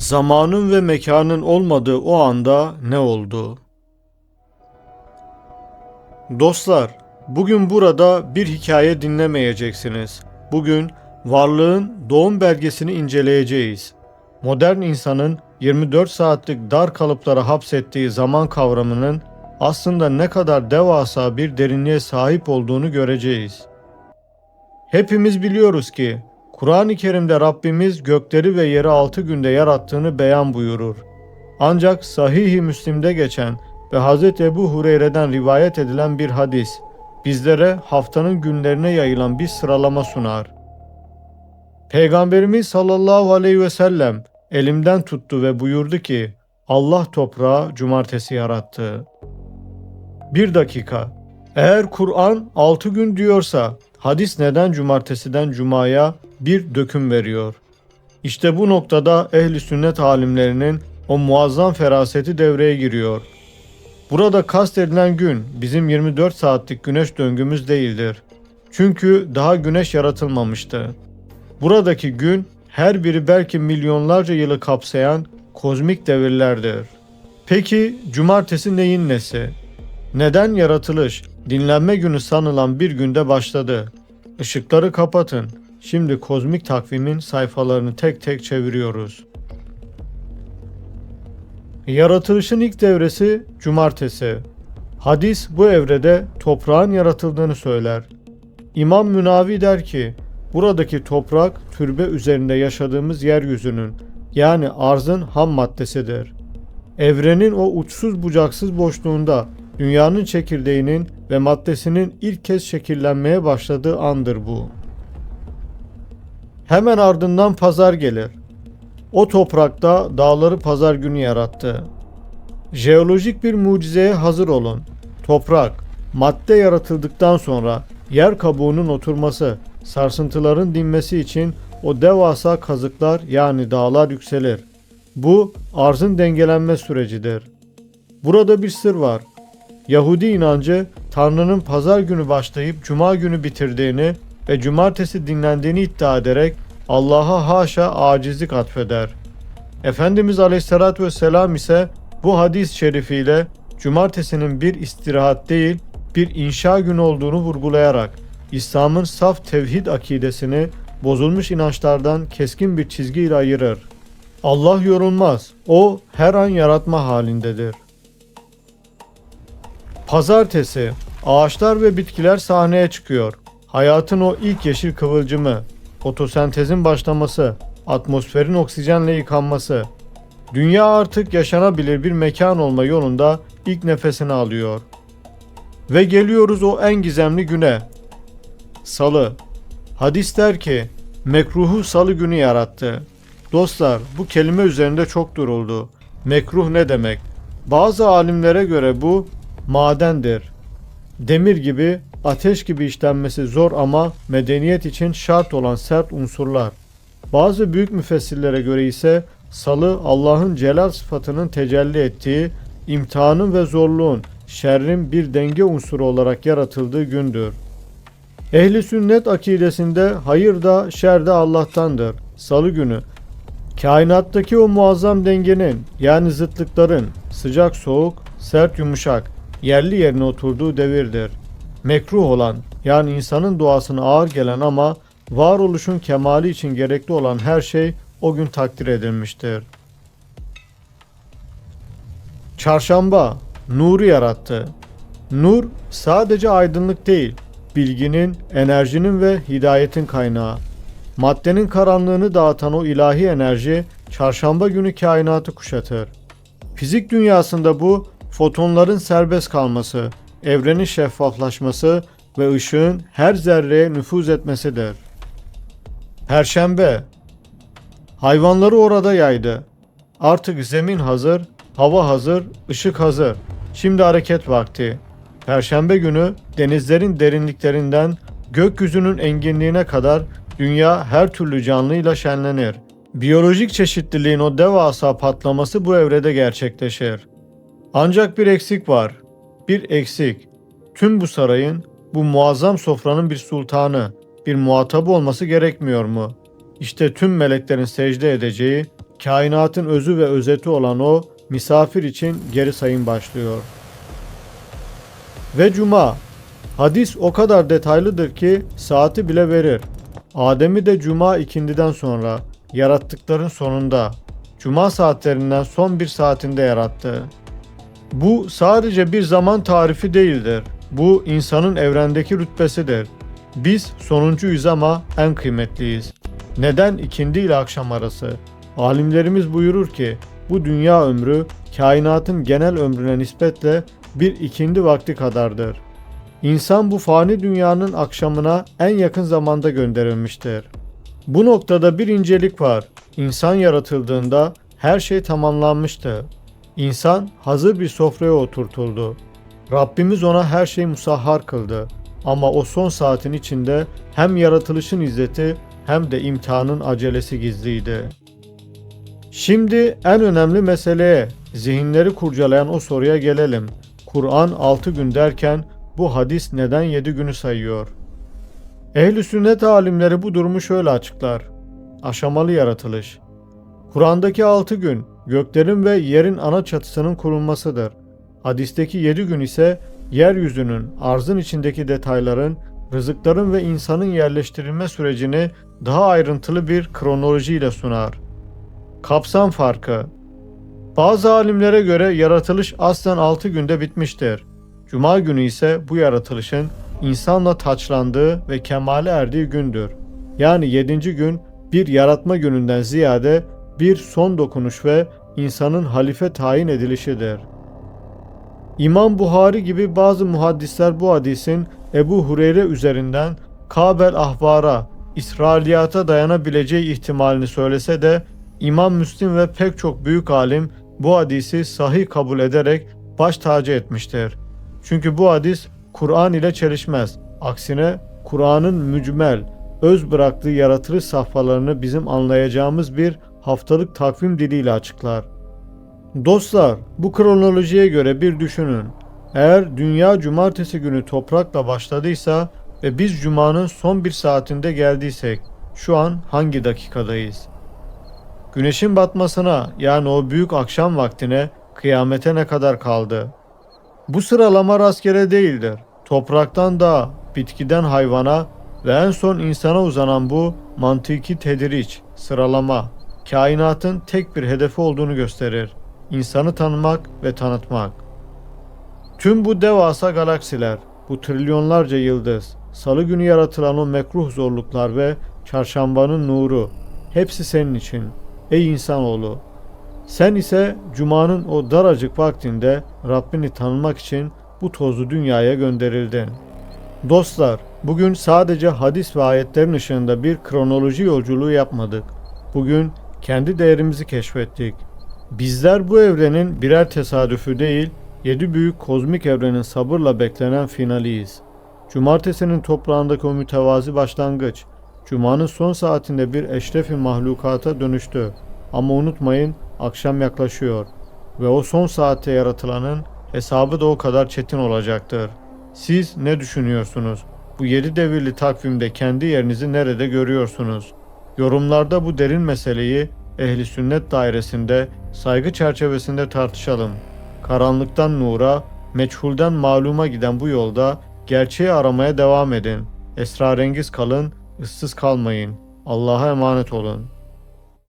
Zamanın ve mekanın olmadığı o anda ne oldu? Dostlar, bugün burada bir hikaye dinlemeyeceksiniz. Bugün varlığın doğum belgesini inceleyeceğiz. Modern insanın 24 saatlik dar kalıplara hapsettiği zaman kavramının aslında ne kadar devasa bir derinliğe sahip olduğunu göreceğiz. Hepimiz biliyoruz ki Kur'an-ı Kerim'de Rabbimiz gökleri ve yeri 6 günde yarattığını beyan buyurur. Ancak Sahih-i Müslim'de geçen ve Hz. Ebu Hureyre'den rivayet edilen bir hadis, bizlere haftanın günlerine yayılan bir sıralama sunar. Peygamberimiz sallallahu aleyhi ve sellem elimden tuttu ve buyurdu ki, Allah toprağı cumartesi yarattı. Bir dakika, eğer Kur'an 6 gün diyorsa, hadis neden cumartesiden cumaya bir döküm veriyor? İşte bu noktada ehli sünnet alimlerinin o muazzam feraseti devreye giriyor. Burada kastedilen gün bizim 24 saatlik güneş döngümüz değildir. Çünkü daha güneş yaratılmamıştı. Buradaki gün her biri belki milyonlarca yılı kapsayan kozmik devirlerdir. Peki cumartesi neyin nesi? Neden yaratılış, dinlenme günü sanılan bir günde başladı? Işıkları kapatın. Şimdi kozmik takvimin sayfalarını tek tek çeviriyoruz. Yaratılışın ilk devresi cumartesi. Hadis bu evrede toprağın yaratıldığını söyler. İmam Münavi der ki, buradaki toprak türbe üzerinde yaşadığımız yeryüzünün yani arzın ham maddesidir. Evrenin o uçsuz bucaksız boşluğunda dünyanın çekirdeğinin ve maddesinin ilk kez şekillenmeye başladığı andır bu. Hemen ardından pazar gelir. O toprakta dağları pazar günü yarattı. Jeolojik bir mucizeye hazır olun. Toprak, madde yaratıldıktan sonra yer kabuğunun oturması, sarsıntıların dinmesi için o devasa kazıklar yani dağlar yükselir. Bu arzın dengelenme sürecidir. Burada bir sır var. Yahudi inancı Tanrı'nın pazar günü başlayıp cuma günü bitirdiğini ve cumartesi dinlendiğini iddia ederek Allah'a haşa acizlik atfeder. Efendimiz Aleyhisselatü Vesselam ise bu hadis-i şerifiyle cumartesinin bir istirahat değil bir inşa günü olduğunu vurgulayarak İslam'ın saf tevhid akidesini bozulmuş inançlardan keskin bir çizgiyle ayırır. Allah yorulmaz, o her an yaratma halindedir. Pazartesi, ağaçlar ve bitkiler sahneye çıkıyor. Hayatın o ilk yeşil kıvılcımı, fotosentezin başlaması, atmosferin oksijenle yıkanması. Dünya artık yaşanabilir bir mekan olma yolunda ilk nefesini alıyor. Ve geliyoruz o en gizemli güne. Salı. Hadis der ki, mekruhu salı günü yarattı. Dostlar, bu kelime üzerinde çok duruldu. Mekruh ne demek? Bazı alimlere göre bu madendir. Demir gibi, ateş gibi işlenmesi zor ama medeniyet için şart olan sert unsurlar. Bazı büyük müfessirlere göre ise salı Allah'ın celal sıfatının tecelli ettiği, imtihanın ve zorluğun, şerrin bir denge unsuru olarak yaratıldığı gündür. Ehli sünnet akidesinde hayır da şer de Allah'tandır. Salı günü kainattaki o muazzam dengenin yani zıtlıkların sıcak soğuk, sert yumuşak, yerli yerine oturduğu devirdir. Mekruh olan yani insanın doğasına ağır gelen ama varoluşun kemali için gerekli olan her şey o gün takdir edilmiştir. Çarşamba, nuru yarattı. Nur sadece aydınlık değil, bilginin, enerjinin ve hidayetin kaynağı. Maddenin karanlığını dağıtan o ilahi enerji çarşamba günü kainatı kuşatır. Fizik dünyasında bu fotonların serbest kalması, evrenin şeffaflaşması ve ışığın her zerreye nüfuz etmesidir. Perşembe, hayvanları orada yaydı. Artık zemin hazır, hava hazır, ışık hazır. Şimdi hareket vakti. Perşembe günü denizlerin derinliklerinden gökyüzünün enginliğine kadar dünya her türlü canlıyla şenlenir. Biyolojik çeşitliliğin o devasa patlaması bu evrede gerçekleşir. Ancak bir eksik var. Bir eksik. Tüm bu sarayın, bu muazzam sofranın bir sultanı, bir muhatabı olması gerekmiyor mu? İşte tüm meleklerin secde edeceği, Kainatın özü ve özeti olan o, misafir için geri sayım başlıyor. Ve Cuma. Hadis o kadar detaylıdır ki saati bile verir. Adem'i de Cuma ikindiden sonra, yarattıkların sonunda, Cuma saatlerinden son bir saatinde yarattı. Bu sadece bir zaman tarifi değildir. Bu insanın evrendeki rütbesidir. Biz sonuncuyuz ama en kıymetliyiz. Neden ikindi ile akşam arası? Alimlerimiz buyurur ki bu dünya ömrü kainatın genel ömrüne nispetle bir ikindi vakti kadardır. İnsan bu fani dünyanın akşamına en yakın zamanda gönderilmiştir. Bu noktada bir incelik var. İnsan yaratıldığında her şey tamamlanmıştı. İnsan hazır bir sofraya oturtuldu. Rabbimiz ona her şeyi musahhar kıldı. Ama o son saatin içinde hem yaratılışın izzeti hem de imtihanın acelesi gizliydi. Şimdi en önemli meseleye, zihinleri kurcalayan o soruya gelelim. Kur'an 6 gün derken bu hadis neden 7 günü sayıyor? Ehl-i sünnet alimleri bu durumu şöyle açıklar. Aşamalı yaratılış. Kur'an'daki 6 gün göklerin ve yerin ana çatısının kurulmasıdır. Hadisteki 7 gün ise yeryüzünün, arzın içindeki detayların, rızıkların ve insanın yerleştirilme sürecini daha ayrıntılı bir kronolojiyle sunar. Kapsam farkı. Bazı alimlere göre yaratılış aslen 6 günde bitmiştir. Cuma günü ise bu yaratılışın insanla taçlandığı ve kemale erdiği gündür. Yani 7. gün bir yaratma gününden ziyade bir son dokunuş ve insanın halife tayin edilişidir. İmam Buhari gibi bazı muhaddisler bu hadisin Ebu Hureyre üzerinden Kabel ahbara, İsrailiyata dayanabileceği ihtimalini söylese de İmam Müslim ve pek çok büyük alim bu hadisi sahih kabul ederek baş tacı etmiştir. Çünkü bu hadis Kur'an ile çelişmez. Aksine Kur'an'ın mücmel, öz bıraktığı yaratılış safhalarını bizim anlayacağımız bir haftalık takvim diliyle açıklar. Dostlar, bu kronolojiye göre bir düşünün. Eğer dünya cumartesi günü toprakla başladıysa ve biz cumanın son bir saatinde geldiysek, şu an hangi dakikadayız? Güneşin batmasına, yani o büyük akşam vaktine, kıyamete ne kadar kaldı? Bu sıralama rastgele değildir. Topraktan dağa, bitkiden hayvana ve en son insana uzanan bu mantıki tedriç, sıralama, kainatın tek bir hedefi olduğunu gösterir. İnsanı tanımak ve tanıtmak. Tüm bu devasa galaksiler, bu trilyonlarca yıldız, salı günü yaratılan o mekruh zorluklar ve çarşambanın nuru, hepsi senin için, ey insanoğlu. Sen ise Cuma'nın o daracık vaktinde Rabbini tanımak için bu tozlu dünyaya gönderildin. Dostlar, bugün sadece hadis ve ayetlerin ışığında bir kronoloji yolculuğu yapmadık. Bugün kendi değerimizi keşfettik. Bizler bu evrenin birer tesadüfü değil, 7 büyük kozmik evrenin sabırla beklenen finaliyiz. Cumartesinin toprağındaki o mütevazi başlangıç, Cuma'nın son saatinde bir eşrefi mahlukata dönüştü. Ama unutmayın, akşam yaklaşıyor ve o son saatte yaratılanın hesabı da o kadar çetin olacaktır. Siz ne düşünüyorsunuz? Bu 7 devirli takvimde kendi yerinizi nerede görüyorsunuz? Yorumlarda bu derin meseleyi Ehli Sünnet dairesinde saygı çerçevesinde tartışalım. Karanlıktan nura, meçhulden maluma giden bu yolda gerçeği aramaya devam edin. Esrarengiz kalın, ıssız kalmayın. Allah'a emanet olun.